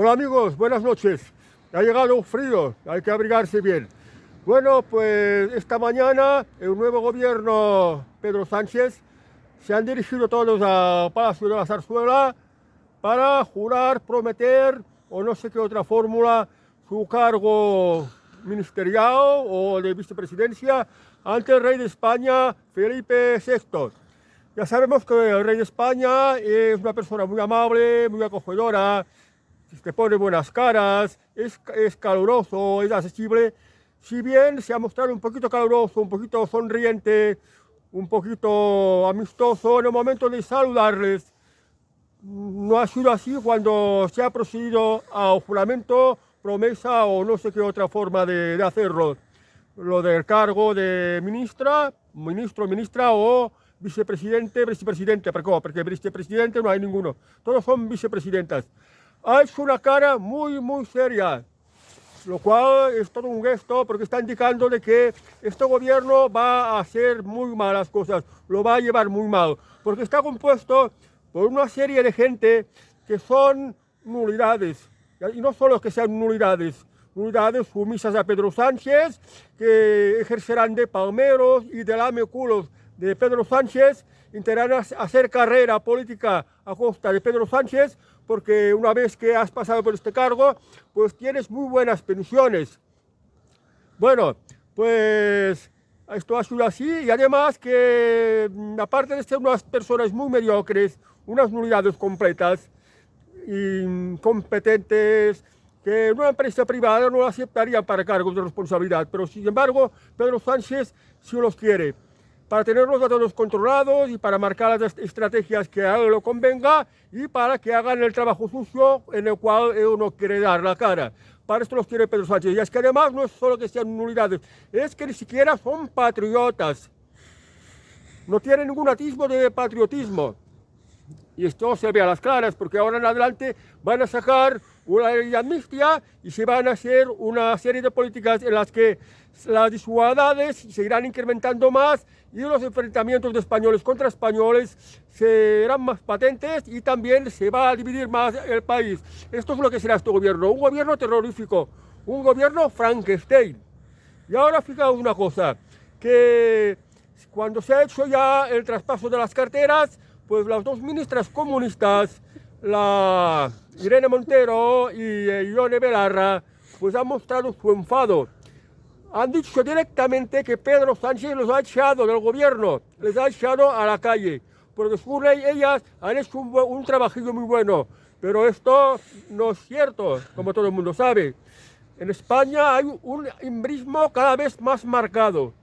Hola amigos, buenas noches. Ha llegado frío, hay que abrigarse bien. Bueno, pues esta mañana el nuevo gobierno Pedro Sánchez se han dirigido todos al Palacio de la Zarzuela para jurar, prometer o no sé qué otra fórmula su cargo ministerial o de vicepresidencia ante el rey de España, Felipe VI. Ya sabemos que el rey de España es una persona muy amable, muy acogedora, te pone buenas caras, es caluroso, es accesible. Si bien se ha mostrado un poquito caluroso, un poquito sonriente, un poquito amistoso en el momento de saludarles, no ha sido así cuando se ha procedido a juramento, promesa o no sé qué otra forma de hacerlo. Lo del cargo de ministra, ministra o vicepresidente, porque vicepresidente no hay ninguno, todos son vicepresidentas. Ha hecho una cara muy seria, lo cual es todo un gesto porque está indicando de que este gobierno va a hacer muy malas cosas, lo va a llevar muy mal, porque está compuesto por una serie de gente que son nulidades, y no solo que sean nulidades sumisas a Pedro Sánchez, que ejercerán de palmeros y de lameculos de Pedro Sánchez, intentarán hacer carrera política a costa de Pedro Sánchez, porque una vez que has pasado por este cargo, pues tienes muy buenas pensiones. Bueno, pues esto ha sido así, y además que, aparte de ser unas personas muy mediocres, unas nulidades completas, incompetentes, que en una empresa privada no lo aceptarían para cargos de responsabilidad, pero sin embargo Pedro Sánchez sí los quiere, para tenerlos a todos controlados y para marcar las estrategias que a él le convenga y para que hagan el trabajo sucio en el cual él no quiere dar la cara. Para esto los quiere Pedro Sánchez. Y es que además no es solo que sean nulidades, es que ni siquiera son patriotas. No tienen ningún atisbo de patriotismo. Y esto se ve a las claras, porque ahora en adelante van a sacar una ley de amnistía y se van a hacer una serie de políticas en las que las desigualdades se irán incrementando más y los enfrentamientos de españoles contra españoles serán más patentes y también se va a dividir más el país. Esto es lo que será este gobierno, un gobierno terrorífico, un gobierno Frankenstein. Y ahora fijaos una cosa, que cuando se ha hecho ya el traspaso de las carteras, pues las dos ministras comunistas, la Irene Montero y Ione Belarra, pues han mostrado su enfado. Han dicho directamente que Pedro Sánchez los ha echado del gobierno, les ha echado a la calle, porque según ellas han hecho un trabajillo muy bueno, pero esto no es cierto, como todo el mundo sabe. En España hay un embrismo cada vez más marcado.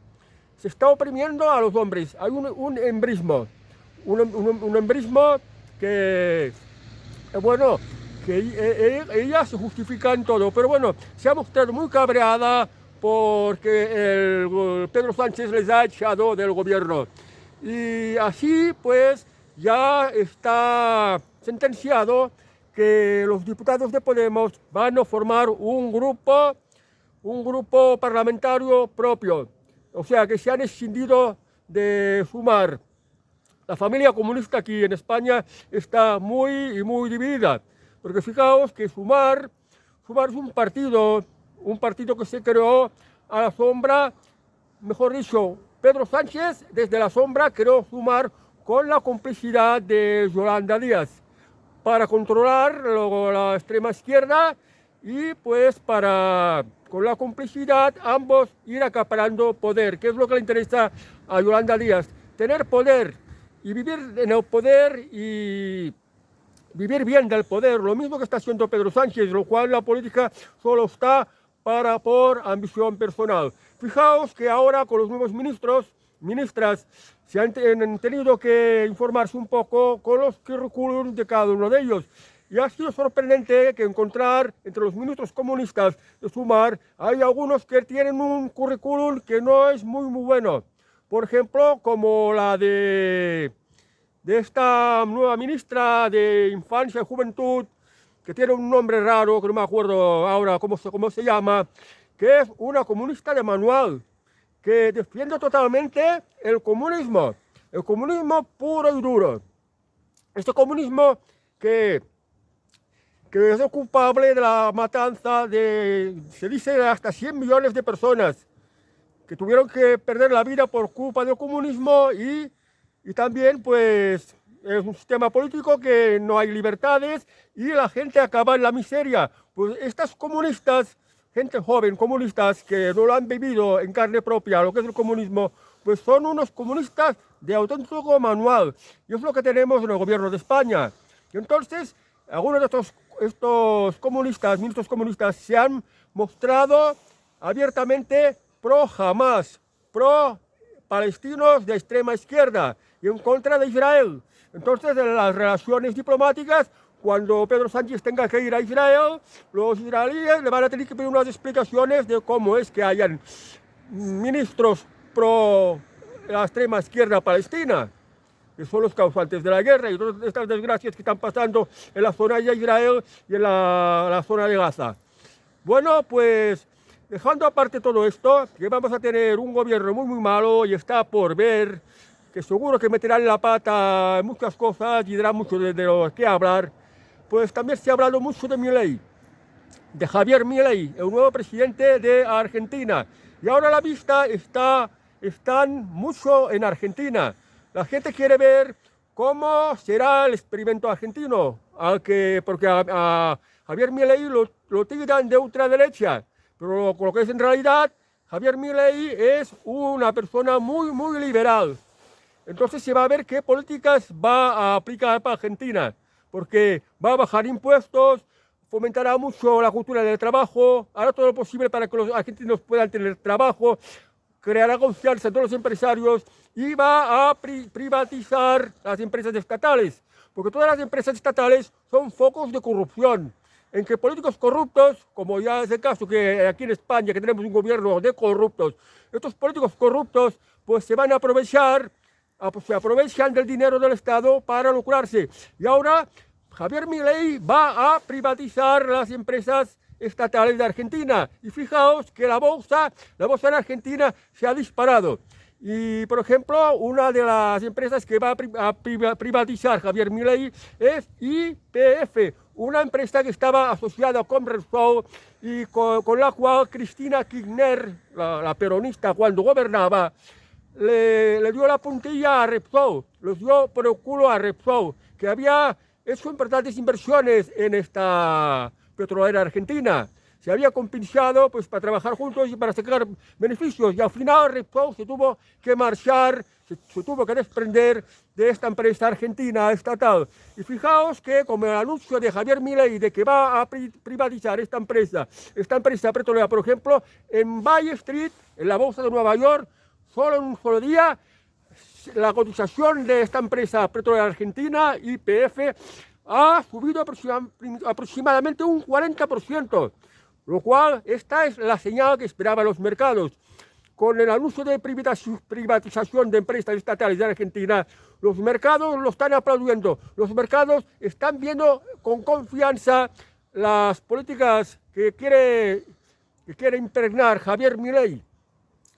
Se está oprimiendo a los hombres, hay un embrismo. Un embrismo que, bueno, que ella se justifica en todo, pero bueno, se ha mostrado muy cabreada porque Pedro Sánchez les ha echado del gobierno. Y así pues ya está sentenciado que los diputados de Podemos van a formar un grupo parlamentario propio, o sea que se han escindido de Sumar. La familia comunista aquí en España está muy dividida, porque fijaos que Sumar es un partido que se creó a la sombra, mejor dicho, Pedro Sánchez desde la sombra creó Sumar con la complicidad de Yolanda Díaz para controlar la extrema izquierda y pues para, con la complicidad, ambos ir acaparando poder, que es lo que le interesa a Yolanda Díaz, tener poder y vivir en el poder y vivir bien del poder, lo mismo que está haciendo Pedro Sánchez, lo cual la política solo está por ambición personal. Fijaos que ahora con los nuevos ministras, se han tenido que informarse un poco con los currículums de cada uno de ellos. Y ha sido sorprendente que encontrar entre los ministros comunistas de Sumar, hay algunos que tienen un currículum que no es muy bueno. Por ejemplo, como la de esta nueva ministra de Infancia y Juventud, que tiene un nombre raro, que no me acuerdo ahora cómo se llama, que es una comunista de manual, que defiende totalmente el comunismo puro y duro. Este comunismo que que es el culpable de la matanza de, se dice, de hasta 100 millones de personas que tuvieron que perder la vida por culpa del comunismo y también pues es un sistema político que no hay libertades y la gente acaba en la miseria. Pues estas comunistas, gente joven, comunistas que no lo han vivido en carne propia, lo que es el comunismo, pues son unos comunistas de auténtico manual. Y es lo que tenemos en el gobierno de España. Y entonces, algunos de estos comunistas, ministros comunistas, se han mostrado abiertamente pro Hamas, pro palestinos de extrema izquierda y en contra de Israel. Entonces, en las relaciones diplomáticas, cuando Pedro Sánchez tenga que ir a Israel, los israelíes le van a tener que pedir unas explicaciones de cómo es que hayan ministros pro la extrema izquierda palestina, que son los causantes de la guerra y todas estas desgracias que están pasando en la zona de Israel y en la zona de Gaza. Bueno, pues dejando aparte todo esto, que vamos a tener un gobierno muy malo y está por ver, que seguro que meterán la pata en muchas cosas y dará mucho de lo que hablar, pues también se ha hablado mucho de Milei, de Javier Milei, el nuevo presidente de Argentina. Y ahora la vista están mucho en Argentina. La gente quiere ver cómo será el experimento argentino, porque a Javier Milei lo tildan de ultraderecha, pero lo que es en realidad, Javier Milei es una persona muy liberal. Entonces se va a ver qué políticas va a aplicar para Argentina, porque va a bajar impuestos, fomentará mucho la cultura del trabajo, hará todo lo posible para que los argentinos puedan tener trabajo, creará confianza en todos los empresarios y va a privatizar las empresas estatales, porque todas las empresas estatales son focos de corrupción, en que políticos corruptos, como ya es el caso que aquí en España, que tenemos un gobierno de corruptos, estos políticos corruptos pues se van a aprovechar, se aprovechan del dinero del Estado para lucrarse. Y ahora Javier Milei va a privatizar las empresas estatales de Argentina. Y fijaos que la bolsa en Argentina se ha disparado. Y, por ejemplo, una de las empresas que va a privatizar Javier Milei es YPF, una empresa que estaba asociada con Repsol y con la cual Cristina Kirchner, la peronista, cuando gobernaba, le dio la puntilla a Repsol, los dio por el culo a Repsol, que había hecho importantes inversiones en esta petrolera argentina. Se había compinchado pues, para trabajar juntos y para sacar beneficios. Y al final Repsol se tuvo que marchar, se tuvo que desprender de esta empresa argentina estatal. Y fijaos que como el anuncio de Javier Milei de que va a privatizar esta empresa petrolera, por ejemplo, en Bay Street, en la bolsa de Nueva York, solo en un solo día, la cotización de esta empresa petrolera argentina, YPF, ha subido aproximadamente un 40%, lo cual esta es la señal que esperaban los mercados. Con el anuncio de privatización de empresas estatales de Argentina, los mercados lo están aplaudiendo. Los mercados están viendo con confianza las políticas que quiere impregnar Javier Milei,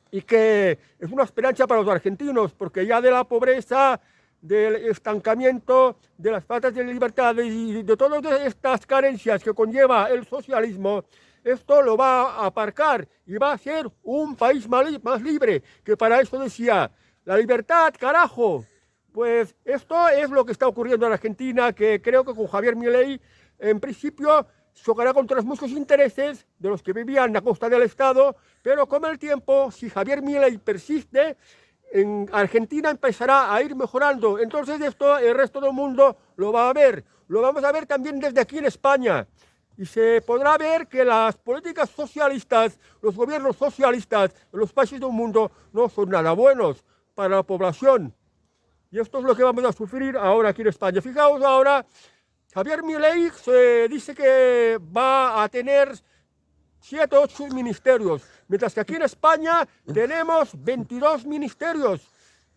y que es una esperanza para los argentinos, porque ya de la pobreza, del estancamiento, de las faltas de libertades y de todas estas carencias que conlleva el socialismo, esto lo va a aparcar y va a ser un país más libre, que para eso decía, la libertad, carajo. Pues esto es lo que está ocurriendo en Argentina, que creo que con Javier Milei, en principio, chocará contra muchos intereses de los que vivían a costa del Estado, pero con el tiempo, si Javier Milei persiste, en Argentina empezará a ir mejorando. Entonces esto el resto del mundo lo va a ver. Lo vamos a ver también desde aquí en España. Y se podrá ver que las políticas socialistas, los gobiernos socialistas de los países del mundo no son nada buenos para la población. Y esto es lo que vamos a sufrir ahora aquí en España. Fijaos ahora, Javier Milei se dice que va a tener 7 o 8 ministerios, mientras que aquí en España tenemos 22 ministerios.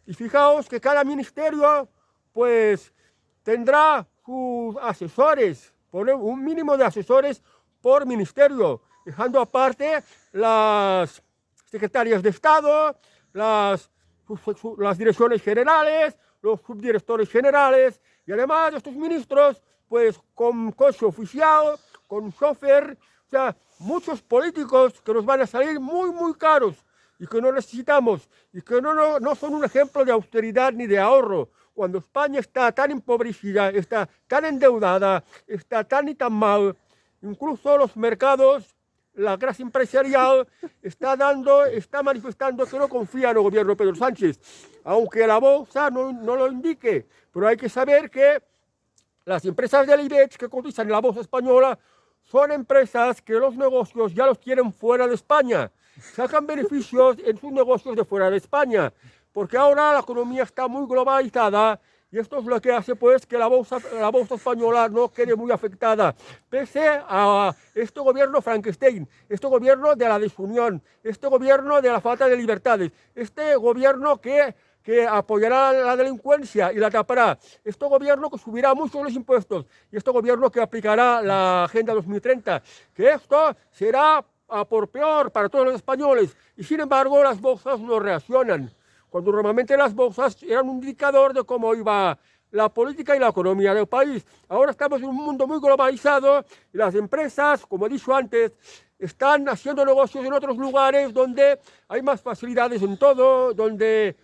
Y fijaos que cada ministerio pues tendrá sus asesores, un mínimo de asesores por ministerio, dejando aparte las secretarias de Estado, las direcciones generales, los subdirectores generales, y además estos ministros pues con coche oficial, con chofer, o sea, muchos políticos que nos van a salir muy, muy caros y que no necesitamos y que no son un ejemplo de austeridad ni de ahorro. Cuando España está tan empobrecida, está tan endeudada, está tan y tan mal, incluso los mercados, la clase empresarial está manifestando que no confía en el gobierno de Pedro Sánchez, aunque la bolsa no lo indique. Pero hay que saber que las empresas del IBEX que cotizan en la bolsa española son empresas que los negocios ya los tienen fuera de España. Sacan beneficios en sus negocios de fuera de España, porque ahora la economía está muy globalizada y esto es lo que hace pues que la bolsa española no quede muy afectada, pese a este gobierno Frankenstein, este gobierno de la desunión, este gobierno de la falta de libertades, este gobierno que apoyará la delincuencia y la tapará, este gobierno que subirá mucho los impuestos y este gobierno que aplicará la Agenda 2030, que esto será a por peor para todos los españoles y sin embargo las bolsas no reaccionan, cuando normalmente las bolsas eran un indicador de cómo iba la política y la economía del país. Ahora estamos en un mundo muy globalizado y las empresas, como he dicho antes, están haciendo negocios en otros lugares donde hay más facilidades en todo, donde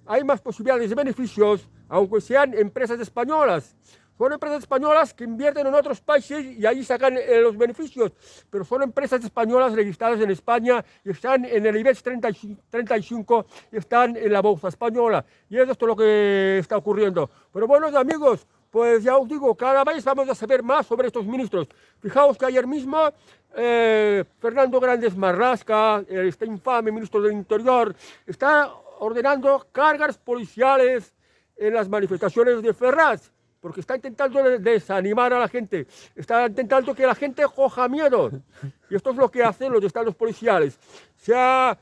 hay más posibilidades de beneficios, aunque sean empresas españolas. Son empresas españolas que invierten en otros países y ahí sacan los beneficios, pero son empresas españolas registradas en España y están en el IBEX 35 y están en la bolsa española. Y es esto lo que está ocurriendo. Pero bueno, amigos, pues ya os digo, cada vez vamos a saber más sobre estos ministros. Fijaos que ayer mismo Fernando Grande Marlaska, este infame ministro del Interior, está ordenando cargas policiales en las manifestaciones de Ferraz, porque está intentando desanimar a la gente, está intentando que la gente coja miedo. Y esto es lo que hacen los estados policiales. Se ha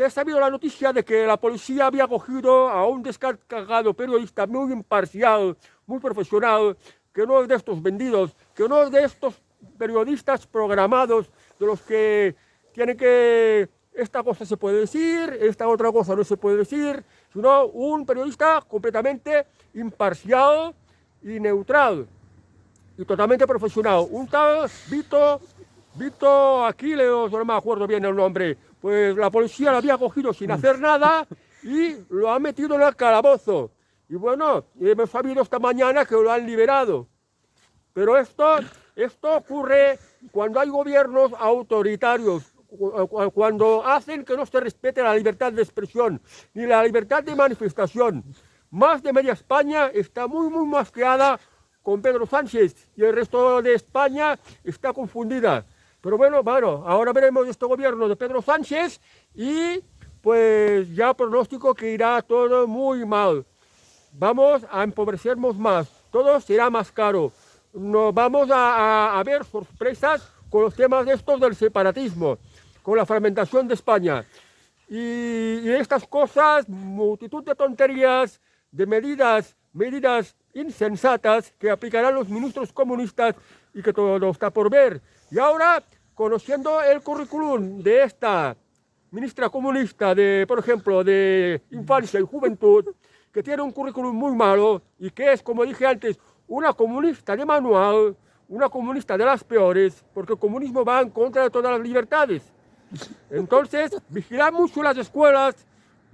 sabido la noticia de que la policía había cogido a un descargado periodista muy imparcial, muy profesional, que no es de estos vendidos, que no es de estos periodistas programados, de los que tienen que... Esta cosa se puede decir, esta otra cosa no se puede decir, sino un periodista completamente imparcial y neutral y totalmente profesional. Un tal Vito Aquiles, no me acuerdo bien el nombre, pues la policía lo había cogido sin hacer nada y lo ha metido en el calabozo. Y bueno, hemos sabido esta mañana que lo han liberado. Pero esto ocurre cuando hay gobiernos autoritarios, cuando hacen que no se respete la libertad de expresión ni la libertad de manifestación. Más de media España está muy masqueada con Pedro Sánchez y el resto de España está confundida. Pero bueno, ahora veremos este gobierno de Pedro Sánchez y pues ya pronóstico que irá todo muy mal. Vamos a empobrecernos más, todo será más caro. Nos vamos a ver sorpresas con los temas de estos del separatismo, con la fragmentación de España. Y estas cosas, multitud de tonterías, de medidas insensatas que aplicarán los ministros comunistas y que todo está por ver. Y ahora, conociendo el currículum de esta ministra comunista, por ejemplo, de Infancia y Juventud, que tiene un currículum muy malo y que es, como dije antes, una comunista de manual, una comunista de las peores, porque el comunismo va en contra de todas las libertades. Entonces, vigilad mucho las escuelas,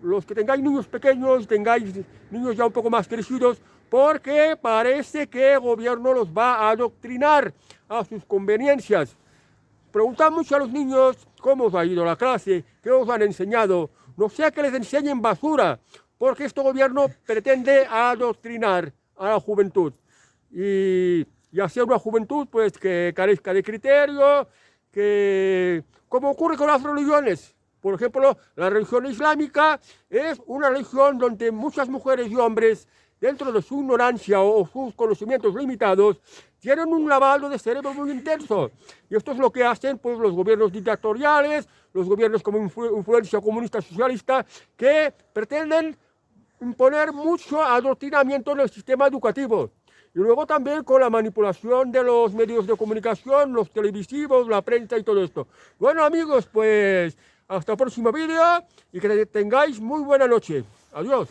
los que tengáis niños pequeños, tengáis niños ya un poco más crecidos, porque parece que el gobierno los va a adoctrinar a sus conveniencias. Preguntad mucho a los niños cómo os ha ido la clase, qué os han enseñado. No sea que les enseñen basura, porque este gobierno pretende adoctrinar a la juventud. Y hacer una juventud pues, que carezca de criterio, que, como ocurre con las religiones. Por ejemplo, la religión islámica es una religión donde muchas mujeres y hombres, dentro de su ignorancia o sus conocimientos limitados, tienen un lavado de cerebro muy intenso. Y esto es lo que hacen pues, los gobiernos dictatoriales, los gobiernos como influencia comunista socialista, que pretenden imponer mucho adoctrinamiento en el sistema educativo. Y luego también con la manipulación de los medios de comunicación, los televisivos, la prensa y todo esto. Bueno amigos, pues hasta el próximo vídeo y que tengáis muy buena noche. Adiós.